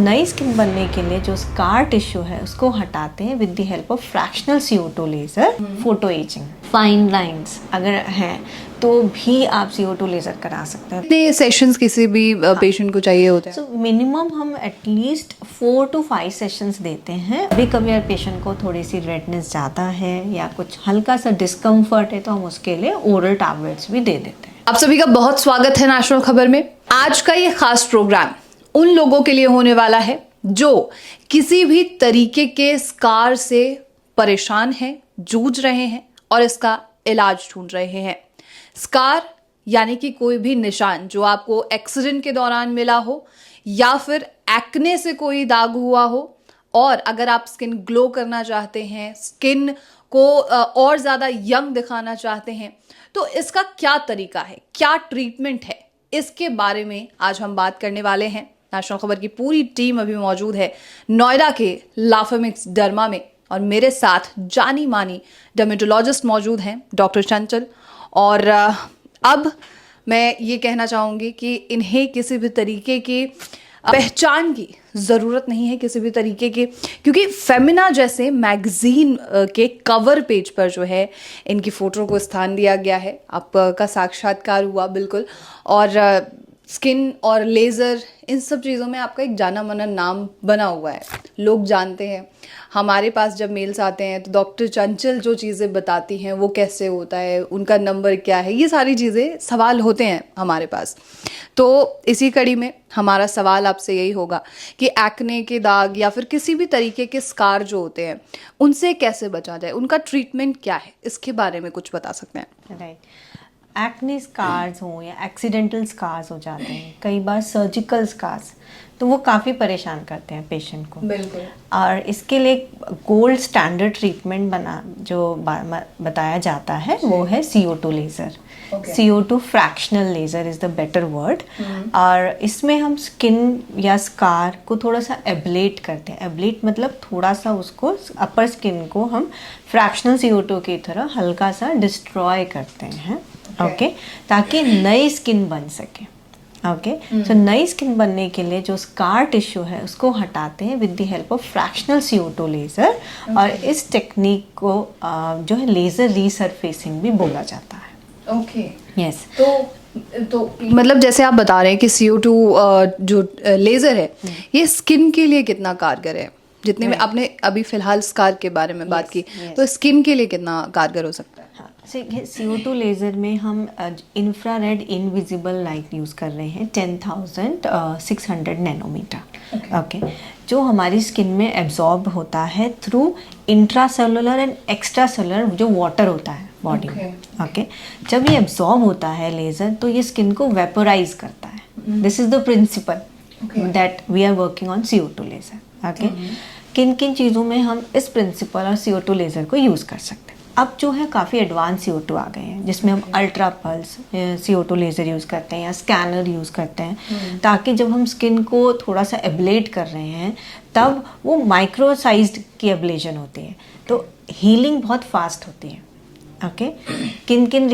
नई स्किन बनने के लिए जो स्कार टिश्यू है उसको हटाते हैं with the help of fractional CO2 laser, photo ageing. Fine lines अगर हैं तो भी आप CO2 लेजर करा सकते हैं। कितने सेशंस किसी भी पेशेंट को चाहिए होते हैं? सो मिनिमम हम एटलीस्ट 4 to 5 सेशंस देते हैं। अभी कभी अगर पेशेंट को थोड़ी सी रेडनेस ज़्यादा है या कुछ हल्का सा डिस्कम्फर्ट है तो हम उसके लिए ओरल टैबलेट्स भी दे देते हैं। आप सभी का बहुत स्वागत है नेशनल खबर में। आज का ये खास प्रोग्राम उन लोगों के लिए होने वाला है जो किसी भी तरीके के स्कार से परेशान हैं, जूझ रहे हैं और इसका इलाज ढूंढ रहे हैं। स्कार यानी कि कोई भी निशान जो आपको एक्सीडेंट के दौरान मिला हो या फिर एक्ने से कोई दाग हुआ हो, और अगर आप स्किन ग्लो करना चाहते हैं, स्किन को और ज़्यादा यंग दिखाना चाहते हैं, तो इसका क्या तरीका है, क्या ट्रीटमेंट है, इसके बारे में आज हम बात करने वाले हैं। नेशनल खबर की पूरी टीम अभी मौजूद है नोएडा के लाफामिक्स डर्मा में और मेरे साथ जानी मानी डर्मेटोलॉजिस्ट मौजूद हैं डॉक्टर चंचल। और अब मैं ये कहना चाहूँगी कि इन्हें किसी भी तरीके की पहचान की ज़रूरत नहीं है, किसी भी तरीके के, क्योंकि फेमिना जैसे मैगजीन के कवर पेज पर जो है इनकी फ़ोटो को स्थान दिया गया है। आपका साक्षात्कार हुआ बिल्कुल, और स्किन और लेज़र इन सब चीज़ों में आपका एक जाना माना नाम बना हुआ है, लोग जानते हैं। हमारे पास जब मेल्स आते हैं तो डॉक्टर चंचल जो चीज़ें बताती हैं वो कैसे होता है, उनका नंबर क्या है, ये सारी चीज़ें सवाल होते हैं हमारे पास। तो इसी कड़ी में हमारा सवाल आपसे यही होगा कि एक्ने के दाग या फिर किसी भी तरीके के स्कार जो होते हैं उनसे कैसे बचा जाए, उनका ट्रीटमेंट क्या है, इसके बारे में कुछ बता सकते हैं? राइट, एक्ने स्कार्स हो या एक्सीडेंटल स्कार्स हो जाते हैं, कई बार सर्जिकल स्कार्स, तो वो काफ़ी परेशान करते हैं पेशेंट को। बिल्कुल। और इसके लिए गोल्ड स्टैंडर्ड ट्रीटमेंट बताया जाता है वो है CO2 laser. CO2 fractional laser is the better word. और इसमें हम स्किन या स्कार को थोड़ा सा एब्लेट करते हैं। एब्लेट मतलब थोड़ा सा उसको अपर स्किन को हम फ्रैक्शनल CO2 की तरह हल्का सा डिस्ट्रॉय करते हैं। ओके, ताकि नई स्किन बन सके। ओके, सो नई स्किन बनने के लिए जो स्कार टिश्यू है उसको हटाते हैं with the help of fractional CO2 laser. और इस टेक्निक को जो है लेज़र रीसरफेसिंग भी बोला जाता है। Okay, yes. तो मतलब जैसे आप बता रहे हैं कि CO2 जो लेज़र है ये स्किन के लिए कितना कारगर है, जितने में आपने अभी फिलहाल स्कार के बारे में बात की, तो स्किन के लिए कितना कारगर हो सकता है? CO2 लेज़र में हम इंफ्रारेड इनविजिबल लाइट यूज़ कर रहे हैं 10,600 नैनोमीटर। ओके, जो हमारी स्किन में एब्जॉर्ब होता है थ्रू इंट्रासेलुलर एंड एक्स्ट्रासेलुलर जो वाटर होता है बॉडी में। ओके, जब ये एब्जॉर्ब होता है लेज़र तो ये स्किन को वेपोराइज करता है। This is the principle that we are working on CO2 laser. Okay, किन किन चीज़ों में हम इस प्रिंसिपल और CO2 लेज़र को यूज़ कर सकते हैं? अब जो है काफ़ी एडवांस CO2 आ गए हैं जिसमें हम ultra pulse CO2 laser use करते हैं या स्कैनर यूज़ करते हैं, ताकि जब हम स्किन को थोड़ा सा एब्लेट कर रहे हैं तब वो माइक्रो साइज्ड की एब्लेशन होती है, तो हीलिंग बहुत फास्ट होती है। ओके, किन किन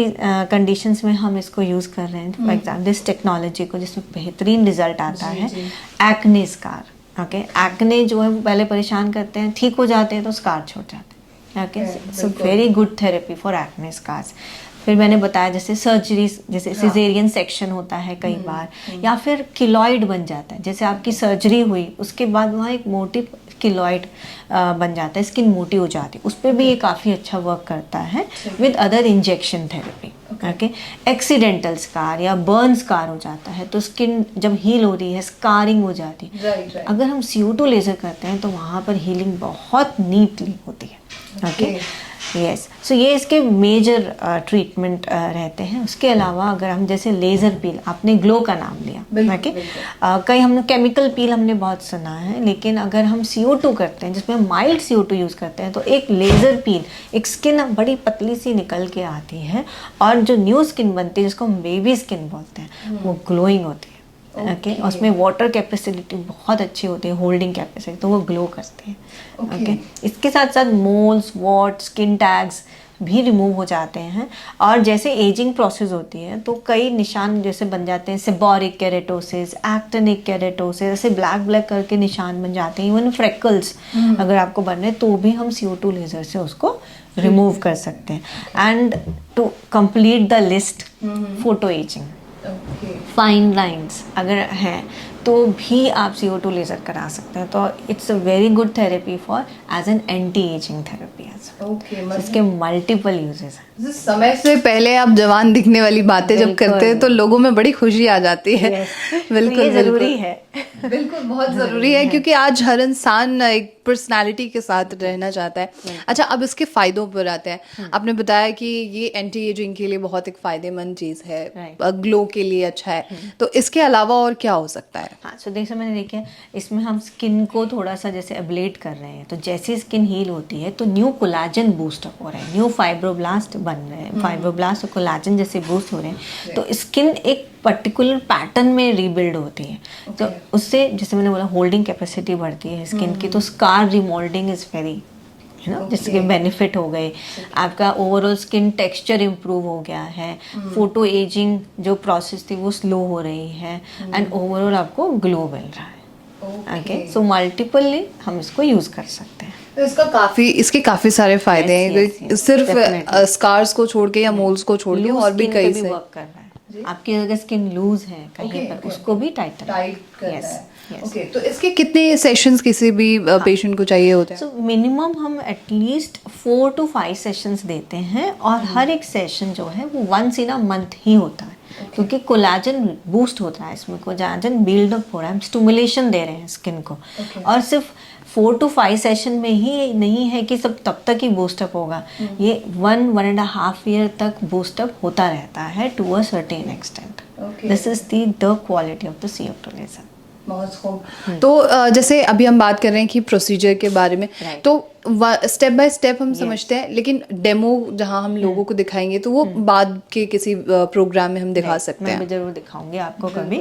कंडीशंस में हम इसको यूज़ कर रहे हैं? फॉर एग्जाम्पल दिस टेक्नोलॉजी को जिसमें बेहतरीन रिजल्ट आता है एक्ने स्कार। ओके, एक्ने जो है वो पहले परेशान करते हैं, ठीक हो जाते हैं तो स्कार छोड़ जाते हैं। Okay, so very good therapy for acne scars. फिर मैंने बताया जैसे सर्जरीज, जैसे सिजेरियन सेक्शन होता है कई बार, या फिर किलॉइड बन जाता है, जैसे आपकी सर्जरी हुई उसके बाद वहाँ एक मोटी किलॉइड बन जाता है, स्किन मोटी हो जाती है, उस पर भी ये काफ़ी अच्छा वर्क करता है with other injection therapy. Okay, accidental scar या बर्न स्कार हो जाता है तो स्किन जब हील हो रही है स्कारिंग हो जाती है। अगर हम CO2 लेज़र करते हैं तो वहाँ पर हीलिंग बहुत नीटली होती है। ओके, यस, सो ये इसके मेजर ट्रीटमेंट रहते हैं। उसके अलावा अगर हम जैसे लेज़र पील, आपने ग्लो का नाम लिया, ओके, कई हमने केमिकल पील हमने बहुत सुना है, लेकिन अगर हम CO2 करते हैं जिसमें माइल्ड CO2 यूज़ करते हैं तो एक लेज़र पील, एक स्किन बड़ी पतली सी निकल के आती है और जो न्यू स्किन बनती है जिसको हम बेबी स्किन बोलते हैं वो ग्लोइंग होती है। ओके, उसमें वाटर कैपेसिटी बहुत अच्छी होती है, होल्डिंग कैपेसिटी, तो वो ग्लो करते हैं। ओके, इसके साथ साथ मोल्स, वॉट, स्किन टैग्स भी रिमूव हो जाते हैं। और जैसे एजिंग प्रोसेस होती है तो कई निशान जैसे बन जाते हैं, सेबोरिक केरेटोसिस, एक्टिनिक केरेटोसिस, ऐसे ब्लैक ब्लैक करके निशान बन जाते हैं। इवन फ्रेकल्स अगर आपको बन रहे हैं तो भी हम CO2 लेज़र से उसको रिमूव कर सकते हैं। And to complete the list, photo ageing, fine lines अगर हैं तो भी आप CO2 लेज़र करा सकते हैं। तो it's a very good therapy for age an anti ageing therapy age. इसके मल्टीपल यूजेस हैं। समय से पहले आप जवान दिखने वाली बातें जब करते हैं तो लोगों में बड़ी खुशी आ जाती है। बिल्कुल, जरूरी है। बिल्कुल बहुत ज़रूरी है, क्योंकि आज हर इंसान एक पर्सनालिटी के साथ रहना चाहता है। अच्छा, अब इसके फ़ायदों पर आते हैं। आपने बताया कि ये एंटी एजिंग के लिए बहुत एक फ़ायदेमंद चीज़ है, ग्लो के लिए अच्छा है, तो इसके अलावा और क्या हो सकता है? हाँ, सो जैसे मैंने देखा इसमें हम स्किन को थोड़ा सा जैसे एब्लेट कर रहे हैं, तो जैसे स्किन हील होती है तो न्यू कोलाजन बूस्ट हो रहा है, न्यू फाइब्रोब्लास्ट बन रहे हैं, फाइब्रोब्लास्ट और कोलाजन जैसे बूस्ट हो रहे हैं, तो स्किन एक पर्टिकुलर पैटर्न में रीबिल्ड होती है। तो उससे जैसे मैंने बोला होल्डिंग कैपेसिटी बढ़ती है स्किन की, तो स्कार रिमोल्डिंग इज़ वेरी जिसके बेनिफिट हो गए। आपका ओवरऑल स्किन टेक्सचर इम्प्रूव हो गया है, फोटो एजिंग जो प्रोसेस थी वो स्लो हो रही है, एंड ओवरऑल आपको ग्लो मिल रहा है। ओके, सो मल्टीपली हम इसको यूज कर सकते हैं। तो इसके काफी सारे फायदे हैं। सिर्फ स्कार्स को छोड़ के या मोल्स को छोड़ के और भी कई से वर्क कर रहा है। आपकी अगर स्किन लूज है कहीं पर उसको भी टाइट कर रहा है। ओके, तो इसके कितने सेशंस किसी भी पेशेंट को चाहिए होते हैं? सो मिनिमम हम एटलीस्ट 4 to 5 सेशंस देते हैं, और हर एक सेशन जो है वो वंस इन अ मंथ ही होता है, क्योंकि कोलाजन बूस्ट होता है, इसमें कोलाजन बिल्ड अप हो रहा है, हम स्टिमुलेशन दे रहे हैं स्किन को। और सिर्फ 4 to 5 सेशन में ही नहीं है कि सब तब तक ही बूस्टअप होगा, ये 1.5 year तक बूस्टअप होता रहता है to a certain extent. This is the quality of the CO2 laser. बहुत खूब। तो जैसे अभी हम बात कर रहे हैं कि प्रोसीजर के बारे में, तो स्टेप बाय स्टेप हम समझते हैं, लेकिन डेमो जहां हम लोगों को दिखाएंगे तो वो बाद के किसी प्रोग्राम में हम दिखा सकते हैं। मैं जरूर दिखाऊंगी आपको कभी।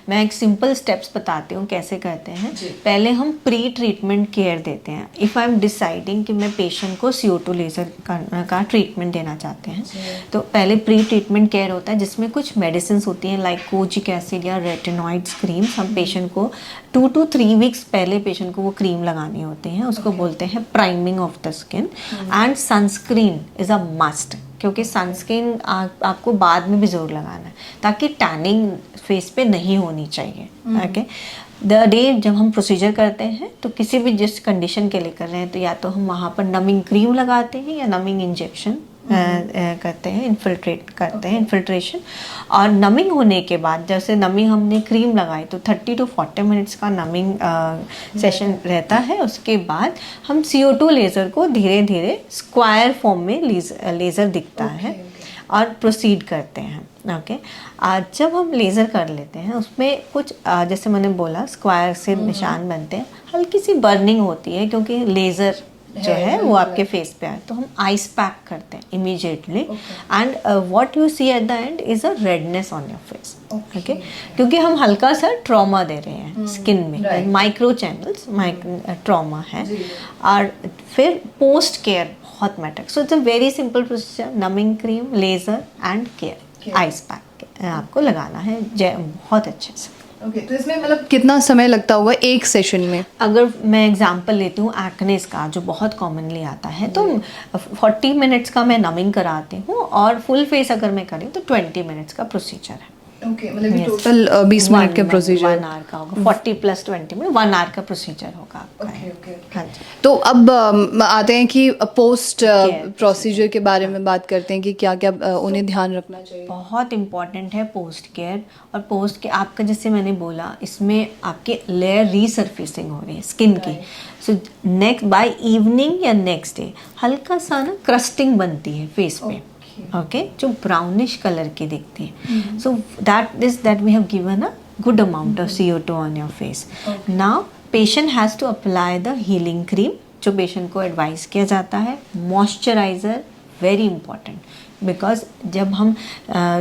मैं एक सिंपल स्टेप्स बताती हूँ कैसे करते हैं। पहले हम प्री ट्रीटमेंट केयर देते हैं। इफ़ आई एम डिसाइडिंग कि मैं पेशेंट को CO2 लेज़र का ट्रीटमेंट देना चाहते हैं, तो पहले प्री ट्रीटमेंट केयर होता है जिसमें कुछ मेडिसिन होती हैं लाइक कोजिक एसिड या रेटिनॉइड्स क्रीम। हम पेशेंट को 2 to 3 weeks पहले पेशेंट को वो क्रीम लगानी होती हैं, उसको बोलते हैं priming of the skin. And sunscreen is a must, क्योंकि सनस्क्रीन आपको बाद में भी ज़रूर लगाना है ताकि टैनिंग फेस पे नहीं होनी चाहिए। ओके, द डे जब हम प्रोसीजर करते हैं तो किसी भी जिस कंडीशन के लिए कर रहे हैं, तो या तो हम वहाँ पर नमिंग क्रीम लगाते हैं या नमिंग इंजेक्शन करते हैं, इन्फिल्ट्रेट करते हैं, इन्फिल्ट्रेशन। और नमिंग होने के बाद जैसे नमिंग हमने क्रीम लगाई तो 30 to 40 मिनट्स का नमिंग सेशन रहता है। उसके बाद हम CO2 लेज़र को धीरे धीरे स्क्वायर फॉर्म में लेज़र दिखता है और प्रोसीड करते हैं। ओके, जब हम लेज़र कर लेते हैं उसमें कुछ जैसे मैंने बोला स्क्वायर से निशान बनते हैं, हल्की सी बर्निंग होती है क्योंकि लेज़र जो है वो आपके फेस पे आए, तो हम आइस पैक करते हैं immediately. And what you see at the end is a redness on your face. Okay, क्योंकि हम हल्का सा ट्रॉमा दे रहे हैं स्किन में, माइक्रो चैनल्स ट्रॉमा है। और फिर पोस्ट केयर बहुत matter. So it's a very simple procedure, numbing cream, laser and care, ice pack आपको लगाना है बहुत अच्छे से। ओके, तो इसमें मतलब कितना समय लगता होगा एक सेशन में? अगर मैं एग्जांपल लेती हूँ एक्नेस का जो बहुत कॉमनली आता है, तो 40 मिनट्स का मैं नमिंग कराती हूँ, और फुल फेस अगर मैं करूँ तो 20 मिनट्स का प्रोसीजर है। ओके, मतलब ये टोटल 20 मिनट के प्रोसीजर 1 hour का होगा। 40 + 20 मिनट 1 hour का प्रोसीजर होगा आपका। हाँ जी। तो अब आते हैं कि पोस्ट प्रोसीजर के बारे में बात करते हैं कि क्या क्या उन्हें ध्यान रखना चाहिए। बहुत इंपॉर्टेंट है पोस्ट केयर। और पोस्ट के आपका जैसे मैंने बोला इसमें आपकी लेयर रीसर्फेसिंग हो रही है स्किन की। सो नेक्स्ट बाय इवनिंग या नेक्स्ट डे हल्का सा ना क्रस्टिंग बनती है फेस पे। ओके, जो ब्राउनिश कलर की दिखती है। So that we have given a good amount of CO2 on your face. Now patient has to apply the healing cream जो पेशेंट को एडवाइस किया जाता है। मॉइस्चराइज़र वेरी इंपॉर्टेंट, बिकॉज जब हम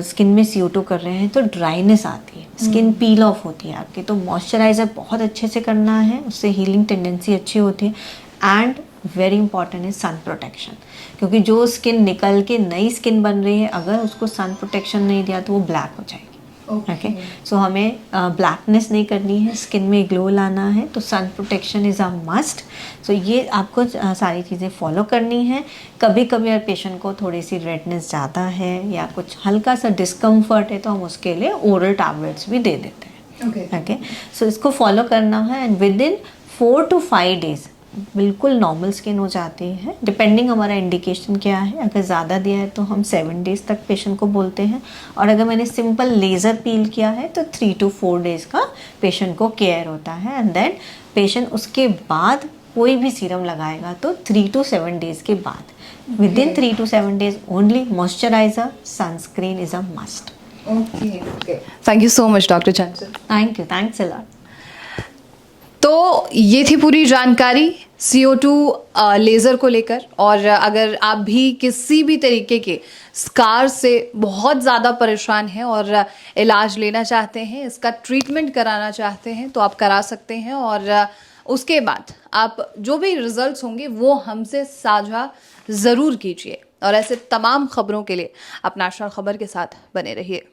स्किन में CO2 कर रहे हैं तो ड्राइनेस आती है, स्किन पील ऑफ होती है आपकी, तो मॉइस्चराइज़र बहुत अच्छे से करना है, उससे हीलिंग टेंडेंसी अच्छी होती है। एंड वेरी इंपॉर्टेंट है सन प्रोटेक्शन, क्योंकि जो स्किन निकल के नई स्किन बन रही है, अगर उसको सन प्रोटेक्शन नहीं दिया तो वो ब्लैक हो जाएगी। ओके, सो हमें ब्लैकनेस नहीं करनी है, स्किन में ग्लो लाना है, तो sun protection is a must. So ये आपको सारी चीज़ें फॉलो करनी है। कभी कभी अगर पेशेंट को थोड़ी सी रेडनेस ज़्यादा है या कुछ हल्का सा डिस्कम्फर्ट है तो हम उसके लिए ओरल टैबलेट्स भी दे देते हैं। ओके, सो इसको फॉलो करना है and with in 4 to 5 days बिल्कुल नॉर्मल स्किन हो जाती है। डिपेंडिंग हमारा इंडिकेशन क्या है, अगर ज़्यादा दिया है तो हम 7 डेज तक पेशेंट को बोलते हैं, और अगर मैंने सिंपल लेज़र पील किया है तो 3 to 4 डेज का पेशेंट को केयर होता है। एंड देन पेशेंट उसके बाद कोई भी सीरम लगाएगा तो 3 to 7 डेज के बाद, within 3 to 7 days only moisturiser, sunscreen is a must. Okay, thank you so much doctor Chanchal. Thank you, thanks a lot. तो ये थी पूरी जानकारी CO2 लेज़र को लेकर। और अगर आप भी किसी भी तरीके के स्कार से बहुत ज़्यादा परेशान हैं और इलाज लेना चाहते हैं, इसका ट्रीटमेंट कराना चाहते हैं, तो आप करा सकते हैं। और उसके बाद आप जो भी रिजल्ट्स होंगे वो हमसे साझा ज़रूर कीजिए। और ऐसे तमाम खबरों के लिए आप नेशनल खबर के साथ बने रहिए।